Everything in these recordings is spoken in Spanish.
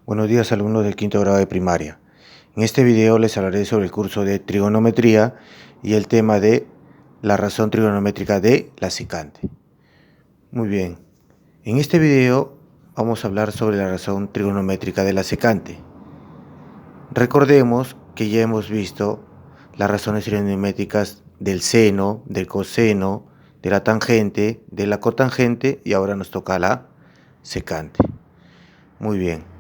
Buenos días, alumnos del quinto grado de primaria. En este video les hablaré sobre el curso de trigonometría y el tema de la razón trigonométrica de la secante. Muy bien, en este video vamos a hablar sobre la razón trigonométrica de la secante. Recordemos que ya hemos visto las razones trigonométricas del seno, del coseno, de la tangente, de la cotangente y ahora nos toca la secante. Muy bien.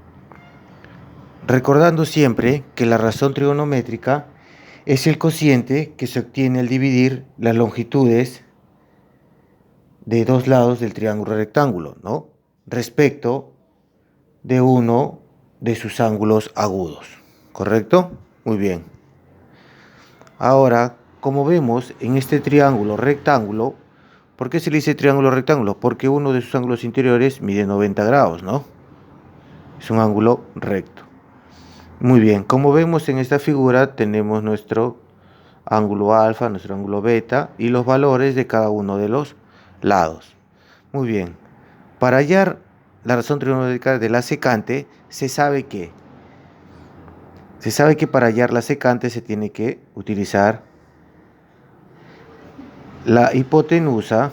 Recordando siempre que la razón trigonométrica es el cociente que se obtiene al dividir las longitudes de dos lados del triángulo rectángulo, ¿no? Respecto de uno de sus ángulos agudos, ¿correcto? Muy bien. Ahora, como vemos en este triángulo rectángulo, ¿por qué se le dice triángulo rectángulo? Porque uno de sus ángulos interiores mide 90 grados, ¿no? Es un ángulo recto. Muy bien, como vemos en esta figura tenemos nuestro ángulo alfa, nuestro ángulo beta y los valores de cada uno de los lados. Muy bien, para hallar la razón trigonométrica de la secante se sabe que para hallar la secante se tiene que utilizar la hipotenusa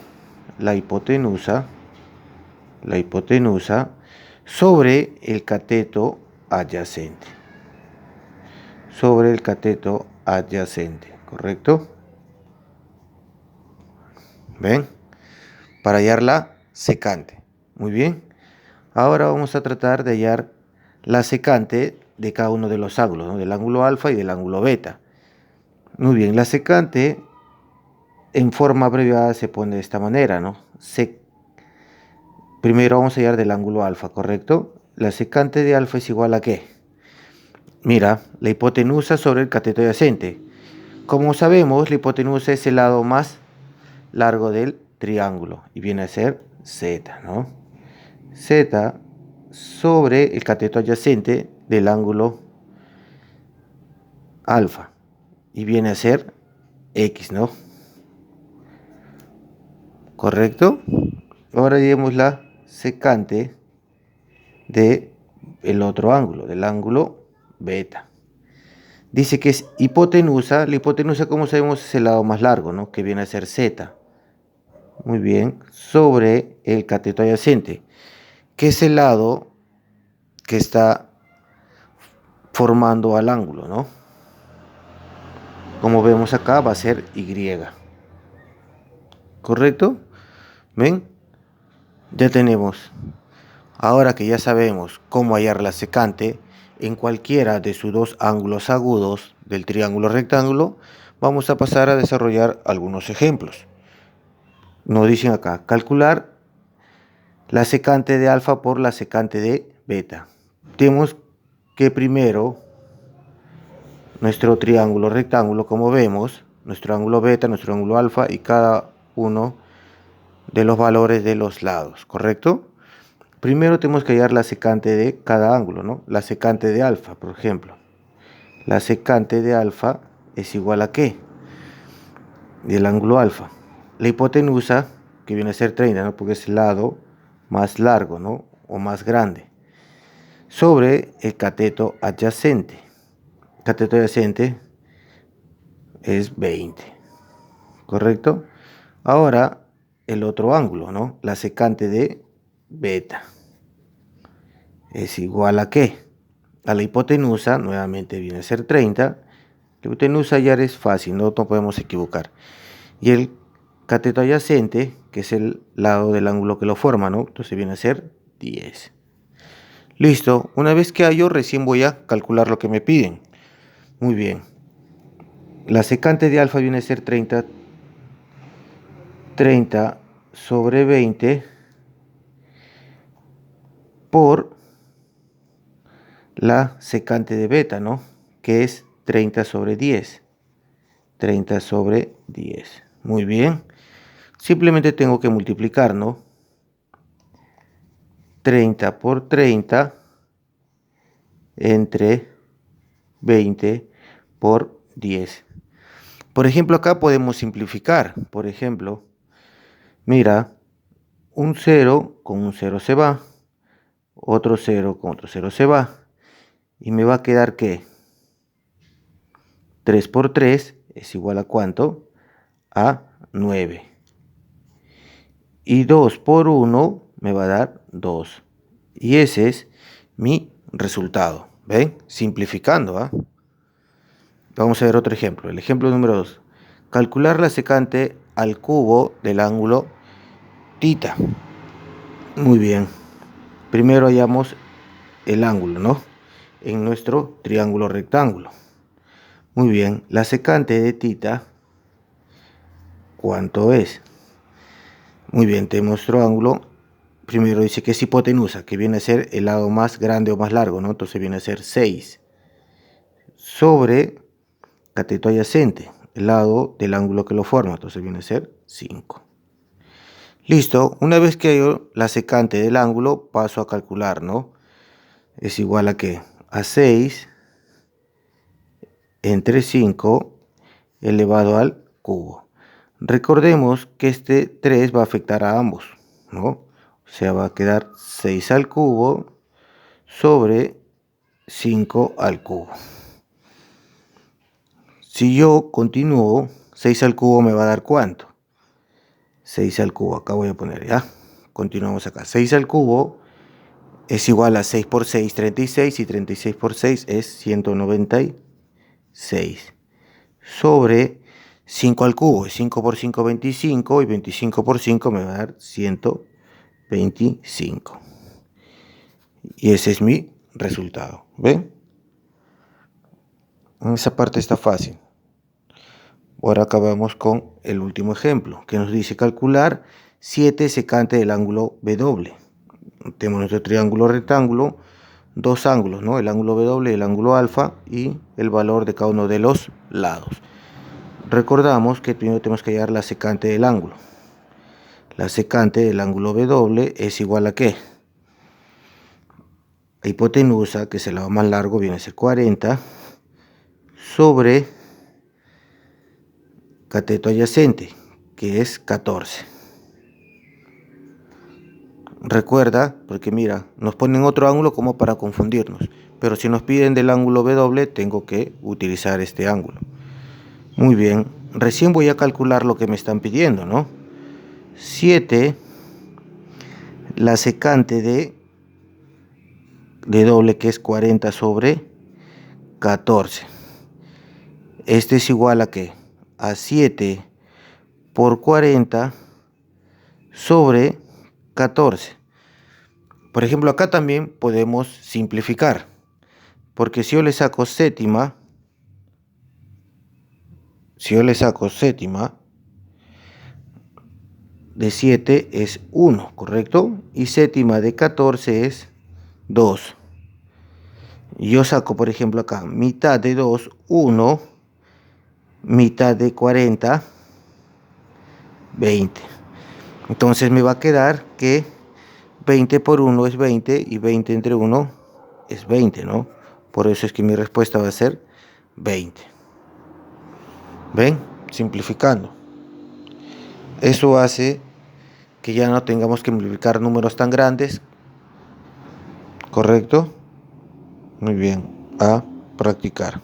sobre el cateto adyacente. ¿Correcto? ¿Ven? Para hallar la secante. Muy bien. Ahora vamos a tratar de hallar la secante de cada uno de los ángulos, ¿no? Del ángulo alfa y del ángulo beta. Muy bien, la secante en forma abreviada se pone de esta manera, ¿no? Primero vamos a hallar del ángulo alfa, ¿correcto? La secante de alfa es igual a ¿qué? Mira, la hipotenusa sobre el cateto adyacente. Como sabemos, la hipotenusa es el lado más largo del triángulo y viene a ser z, ¿no? Z sobre el cateto adyacente del ángulo alfa y viene a ser x, ¿no? ¿Correcto? Ahora diremos la secante de el otro ángulo, del ángulo beta. Dice que es hipotenusa. La hipotenusa, como sabemos, es el lado más largo, ¿no? Que viene a ser z. Muy bien. Sobre el cateto adyacente, que es el lado que está formando al ángulo, ¿no? Como vemos acá va a ser y. ¿Correcto? ¿Ven? Ya tenemos. Ahora que ya sabemos cómo hallar la secante en cualquiera de sus dos ángulos agudos del triángulo rectángulo, vamos a pasar a desarrollar algunos ejemplos. Nos dicen acá, calcular la secante de alfa por la secante de beta. Tenemos que primero nuestro triángulo rectángulo, como vemos, nuestro ángulo beta, nuestro ángulo alfa y cada uno de los valores de los lados, ¿correcto? Primero tenemos que hallar la secante de cada ángulo, ¿no? La secante de alfa, por ejemplo. La secante de alfa es igual a ¿qué? Del ángulo alfa. La hipotenusa, que viene a ser 30, ¿no? Porque es el lado más largo, ¿no? O más grande. Sobre el cateto adyacente. El cateto adyacente es 20. ¿Correcto? Ahora el otro ángulo, ¿no? La secante de beta es igual a ¿qué? A la hipotenusa, nuevamente viene a ser 30. La hipotenusa ya es fácil, no podemos equivocar. Y el cateto adyacente, que es el lado del ángulo que lo forma, ¿no? Entonces viene a ser 10. Listo, una vez que hallo, recién voy a calcular lo que me piden. Muy bien. La secante de alfa viene a ser 30 sobre 20 por la secante de beta, ¿no? Que es 30 sobre 10. 30 sobre 10. Muy bien. Simplemente tengo que multiplicar, ¿no? 30 por 30 entre 20 por 10. Por ejemplo, acá podemos simplificar. Por ejemplo, mira, un 0 con un 0 se va. otro 0 con otro 0 se va. Y me va a quedar que 3 por 3 es igual a ¿cuánto? A 9. Y 2 por 1 me va a dar 2. Y ese es mi resultado. ¿Ven? Simplificando, ¿ah? Vamos a ver otro ejemplo. El ejemplo número 2. Calcular la secante al cubo del ángulo θ. Muy bien. Primero hallamos el ángulo, ¿no? En nuestro triángulo rectángulo. Muy bien. La secante de θ, ¿cuánto es? Muy bien, te muestro ángulo. Primero dice que es hipotenusa, que viene a ser el lado más grande o más largo, ¿no? Entonces viene a ser 6 sobre cateto adyacente, el lado del ángulo que lo forma, entonces viene a ser 5. Listo, una vez que hay la secante del ángulo, paso a calcular, ¿no? Es igual a ¿qué? A 6 entre 5 elevado al cubo. Recordemos que este 3 va a afectar a ambos, ¿no? O sea, va a quedar 6 al cubo sobre 5 al cubo. Si yo continúo, 6 al cubo me va a dar ¿cuánto? 6 al cubo, acá voy a poner, ¿ya? Continuamos acá. 6 al cubo es igual a 6 por 6, 36, y 36 por 6 es 196. Sobre 5 al cubo, 5 por 5, 25, y 25 por 5 me va a dar 125. Y ese es mi resultado, ¿ven? En esa parte está fácil. Ahora acabamos con el último ejemplo, que nos dice calcular 7 secante del ángulo W. Tenemos nuestro triángulo rectángulo, dos ángulos, ¿no? El ángulo W y el ángulo alfa, y el valor de cada uno de los lados. Recordamos que primero tenemos que hallar la secante del ángulo. La secante del ángulo W es igual a ¿qué? La hipotenusa, que es el lado más largo, viene a ser 40, sobre cateto adyacente, que es 14. Recuerda, porque mira, nos ponen otro ángulo como para confundirnos, pero si nos piden del ángulo W, tengo que utilizar este ángulo. Muy bien, recién voy a calcular lo que me están pidiendo, ¿no? 7, la secante de W, que es 40 sobre 14. Este es igual a ¿qué? A 7 por 40 sobre 14. Por ejemplo, acá también podemos simplificar, porque si yo le saco séptima, de 7 es 1, ¿correcto? Y séptima de 14 es 2. Yo saco, por ejemplo, acá mitad de 2, 1, mitad de 40, 20. Entonces me va a quedar que 20 por 1 es 20 y 20 entre 1 es 20, ¿no? Por eso es que mi respuesta va a ser 20. ¿Ven? Simplificando. Eso hace que ya no tengamos que multiplicar números tan grandes. ¿Correcto? Muy bien. A practicar.